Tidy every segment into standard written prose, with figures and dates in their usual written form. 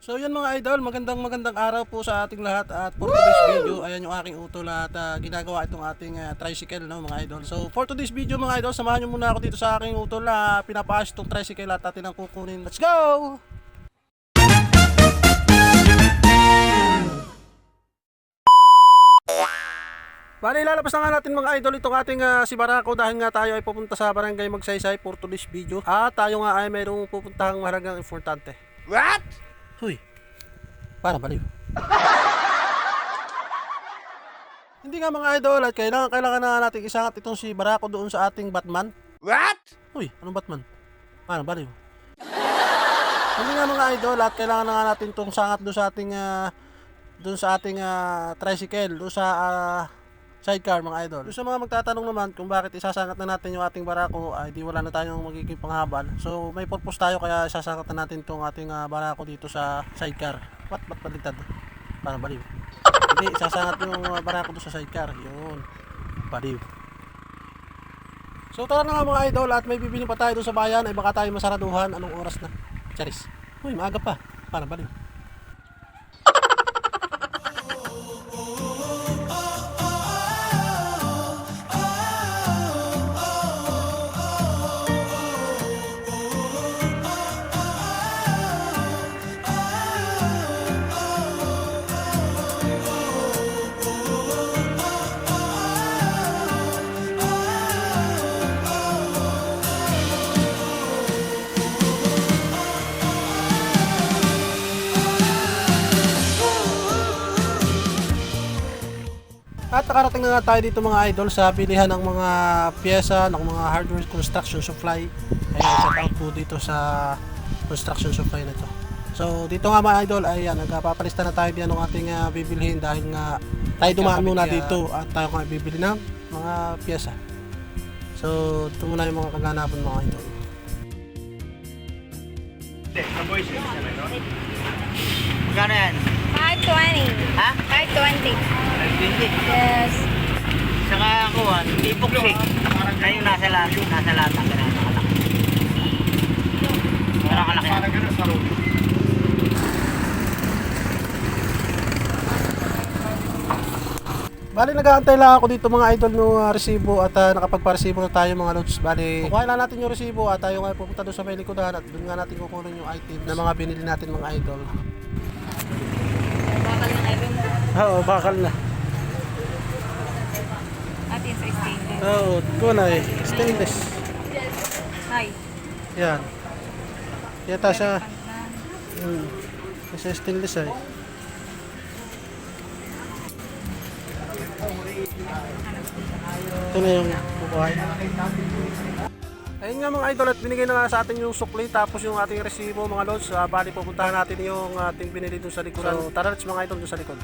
So yan mga idol, magandang araw po sa ating lahat at for today's video, ayan yung aking utol at ginagawa itong ating tricycle no mga idol. So for today's video mga idol, samahan nyo muna ako dito sa aking utol na pinapaayos itong tricycle at atin ang kukunin. Let's go! Bali, lalabas na nga natin mga idol itong ating si Barako dahil nga tayo ay pupunta sa barangay Magsaysay for today's video. At tayo nga ay mayroong pupuntahang mahalagang importante. What? Huy! Para baliw. Hindi nga mga idol at kailangan na natin isangat itong si Barako doon sa ating Batman. What? Uy, anong Batman? Para baliw. Hindi nga mga idol at kailangan na nga natin itong sangat doon sa ating tricycle, doon sa sidecar mga idol. Doon sa mga magtatanong naman kung bakit isasangat na natin yung ating Barako ay di wala na tayong magiging panghabal. So may purpose tayo kaya isasangat na natin itong ating Barako dito sa sidecar. Ba't baliktad? Parang baliw. Hindi, isasangat yung Barako doon sa sidecar. Yun. Baliw. So tara na nga mga idol at may bibili pa tayo doon sa bayan ay baka tayo masaraduhan. Anong oras na? Charis. Uy, maaga pa. Parang baliw. At nakarating na nga tayo dito mga idol sa bilihan ng mga pyesa, ng mga hardware construction supply. Ayan, shout out po dito sa construction supply na to. So dito nga mga idol, ayan, nagpapalista na tayo diyan ng ating bibilhin dahil nga tayo dumaan muna dito at tayo nga bibili ng mga pyesa. So ito muna yung mga kaganapan mga idol. Magkano yan? 520. Ha? 520. 520. Yes. Saka ako, hindi puksik. Ngayon nasa lahat ang ganun nakalaki. Nakalaki. Bali nag-aantay lang ako dito mga idol ng resibo at nakapagpa-resibo na tayo mga lods. Bali kukuha lang natin yung resibo at tayo nga pupunta doon sa may likodan at doon nga natin kukunin yung item na mga binili natin mga idol. Bakal ng item mo. Oo, bakal na. At yung sa stainless. Oo, kunay. Stainless. Hi. Yan. Yata siya. Kasi stainless ay. Ito na yung bukuhay. Ayun nga mga idol at binigay na nga sa atin yung sukli tapos yung ating resibo mga lods. Bali pupuntahan natin yung ating binili dun sa likod. So tara let's mga idol dun sa likod.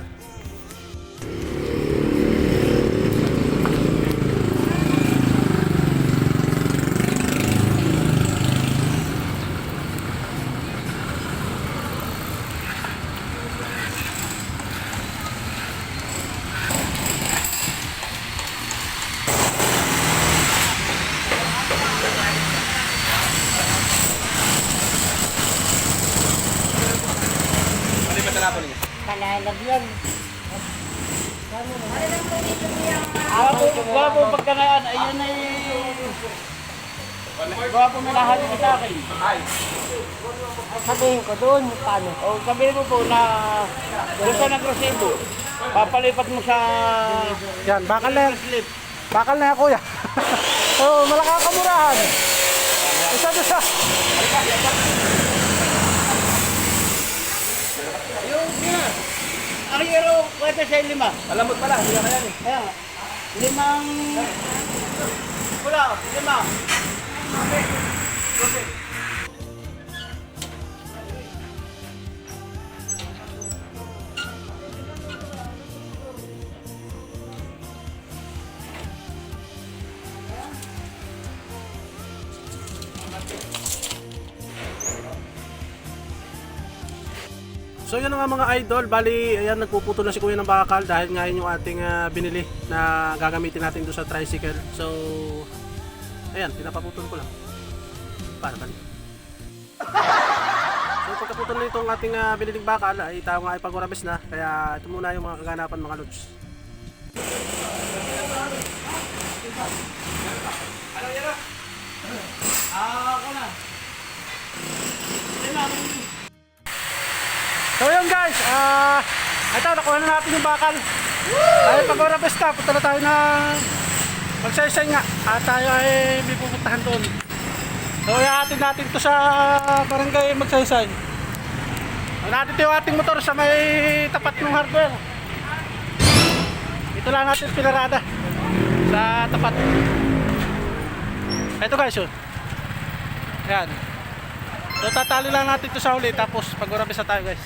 Kalalagyan. Gwapo pagka ngayon, ayun ay... Gwapo na lahat ng sa akin. Sabihin ko doon, paano? O sabihin mo po na doon ka nag-resibo. Papalipat mo sa... Yan, bakal na yan. Bakal na yan kuya. Oo, malakakamurahan. Isa doon sa... Ang hero, kwenta siya 5. Alamot pala, hindi na yan eh. Kaya, 5... Wala, 5. So yun nga mga idol, bali ayan nagpuputo na si kuya ng bakal dahil nga yun yung ating binili na gagamitin natin doon sa tricycle. So ayan, pinapaputol ko lang. Para bali. So pagkaputol na itong ating biniling bakal ay tayo nga ay pag-harvest na. Kaya ito muna yung mga kaganapan mga lods. So yun guys, ito nakuha na natin yung bakal. Ay pag-harvest na, punta na tayo ng magsaysay nga at tayo ay may pupuntahan doon. So iahatid natin to sa barangay Magsaysay. Natin yung ating motor sa may tapat ng hardware. Ito lang natin pinarada sa tapat. Ito guys yun. Ayan. So tatali lang natin ito sa huli tapos pag-harvest na tayo guys.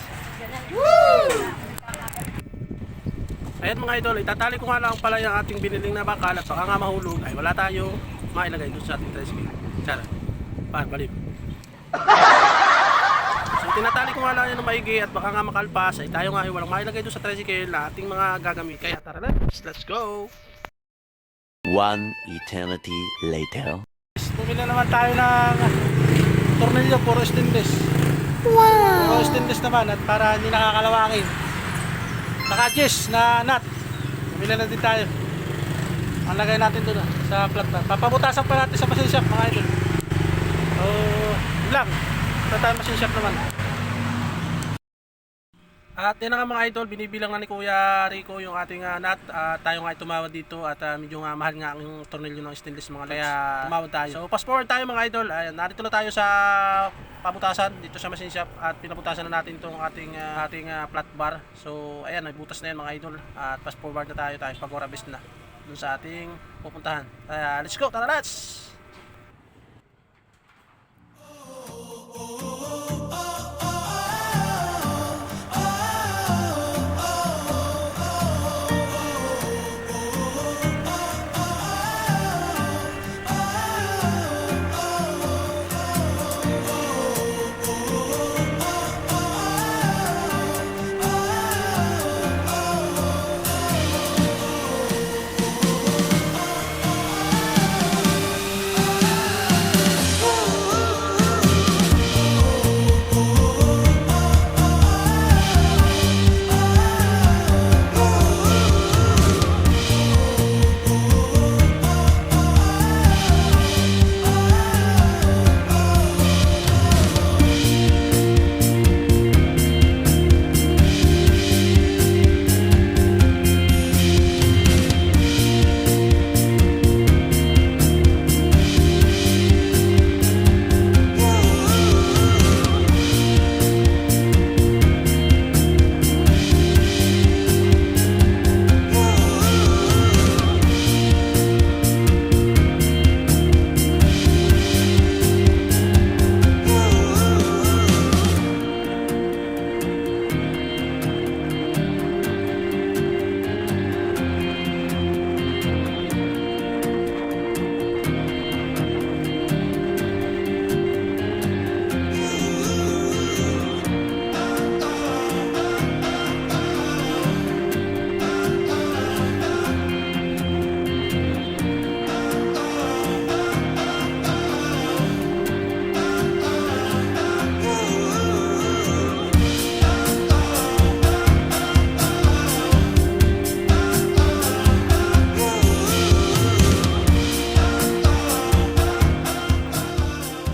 Ayan mga idol, itatali ko nga lang pala yung ating biniling na bakal at baka nga mahulog ay wala tayong mailagay doon sa ating tricycle. Tara, balik. So tinatali ko nga lang yan ng maigi at baka nga makalpas ay tayo nga ay walang mailagay doon sa tricycle na ating mga gagamit. Kaya tara let's go! One eternity later. Bumili naman tayo ng tornilyo, puro stainless. Puro stainless naman at para hindi nakakalawangin. Naka-adjust na nut. Bumili na din tayo. Ang lagay natin doon sa flat bar. Papabutasan pa natin sa machine shop mga idol. So, yun lang. Ito tayo machine shop naman. At yun na nga mga idol, binibilang nga ni Kuya Rico yung ating nut. Tayo nga ay tumawad dito at medyo nga mahal nga ang tornilyo ng stainless mga lods. Kaya tumawad tayo. So fast forward tayo mga idol. Ayan, narito na tayo sa pabutasan dito sa machine shop at pinabutasan na natin itong ating flat bar. So ayan, nagbutas na yan mga idol. At fast forward na tayo pag-harvest na dun sa ating pupuntahan. Kaya let's go, tara let's!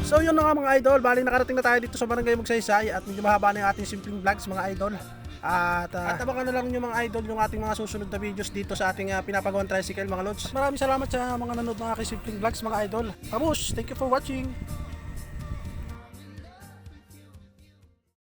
So yun na nga mga idol, bali nakarating na tayo dito sa barangay Magsaysay at medyo mahaba na yung ating simpleng vlogs mga idol. At abangan na lang nyo mga idol yung ating mga susunod na videos dito sa ating pinapagawang tricycle mga lods. Maraming salamat sa mga nanood ng aking simpleng vlogs mga idol. Kamush, thank you for watching.